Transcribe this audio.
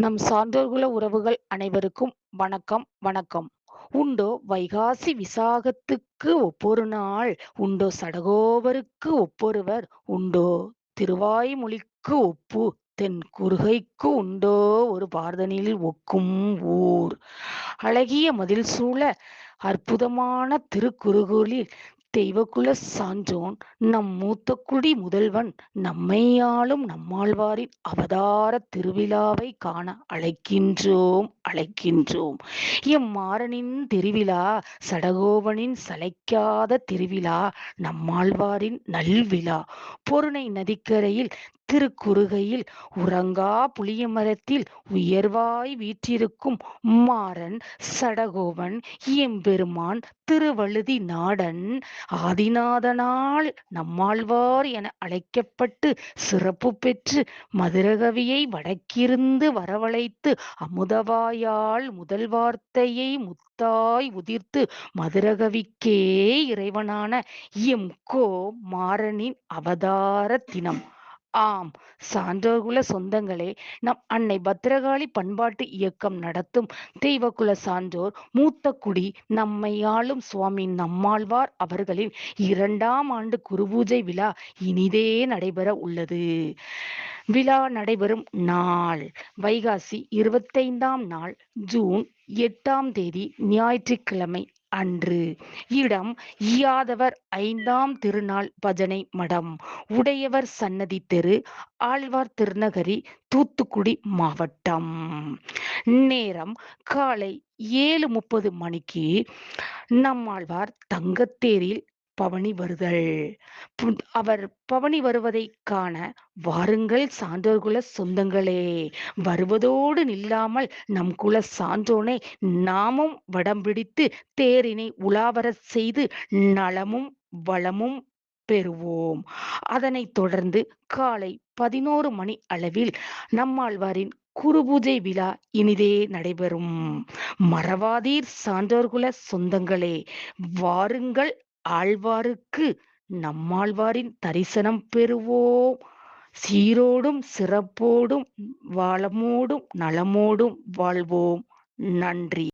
நம் சான்றோர்குல உறவுகள் அனைவருக்கும் வணக்கம் வணக்கம். உண்டோ வைகாசி விசாகத்துக்கு ஒப்பொரு நாள், உண்டோ சடகோபருக்கு ஒப்பொருவர், உண்டோ திருவாய்மொழிக்கு ஒப்பு, தென் குருகைக்கு உண்டோ ஒரு பார்தனில் ஒக்கும் ஊர். அழகிய மதில் சூழ அற்புதமான திருக்குறுகூரில் தெய்வக்குல சான்றோன் நம் மூத்தக்குடி முதல்வன் நம்மையாளும் நம்மாழ்வாரின் அவதார திருவிழாவை காண அழைக்கின்றோம். மாறனின் திருவிழா, சடகோபனின் சளைக்காத திருவிழா, நம்மாழ்வாரின் நல்விழா. பொருணை நதிக்கரையில் திருக்குறுகையில் உறங்கா புளிய மரத்தில் உயர்வாய் வீற்றிருக்கும் மாறன் சடகோபன் எம்பெருமான் திருவழுதி நாடன் ஆதிநாதனால் நம்மாழ்வார் என அழைக்கப்பட்டு சிறப்பு பெற்று மதுரகவியை வடக்கிருந்து வரவழைத்து அமுதவாயால் முதல் வார்த்தையை முத்தாய் உதிர்த்து மதுரகவிக்கே இறைவனான எம்கோ மாறனின் அவதார தினம். ஆம், சான்றோர்குல சொந்தங்களே, நம் அன்னை பத்திரகாளி பண்பாட்டு இயக்கம் நடத்தும் தெய்வக்குல சான்றோர் மூத்த குடி நம்மை ஆளும் சுவாமி நம்மாழ்வார் அவர்களின் 2ஆம் ஆண்டு குருபூஜை விழா இனிதே நடைபெற உள்ளது. விழா நடைபெறும் நாள் வைகாசி 25ஆம் நாள், ஜூன் 8ஆம் தேதி, ஞாயிற்றுக்கிழமை அன்று. இடம் யாதவர் 5ஆம் திருநாள் பஜனை மடம், உடையவர் சன்னதி தெரு, ஆழ்வார் திருநகரி, தூத்துக்குடி மாவட்டம். நேரம் காலை 7:30 மணிக்கு நம்மாழ்வார் தங்கத்தேரில் பவனி வருதல். அவர் பவனி வருவதை காண வாருங்கள் சான்றோர்குல சொந்தங்களே. வருவதோடு நில்லாமல் நம் குல சான்றோனை நாமும் வடம் பிடித்து தேரினை உலாவரச் செய்து நலமும் வளமும் பெறுவோம். அதனைத் தொடர்ந்து காலை 11 மணி அளவில் நம்மாழ்வாரின் குருபூஜை விழா இனிதே நடைபெறும். மறவாதீர் சான்றோர்குல சொந்தங்களே, வாருங்கள் ஆழ்வாருக்கு நம்மாழ்வாரின் தரிசனம் பெறுவோம். சீரோடும் சிறப்போடும் வளமோடும் நலமோடும் வாழ்வோம். நன்றி.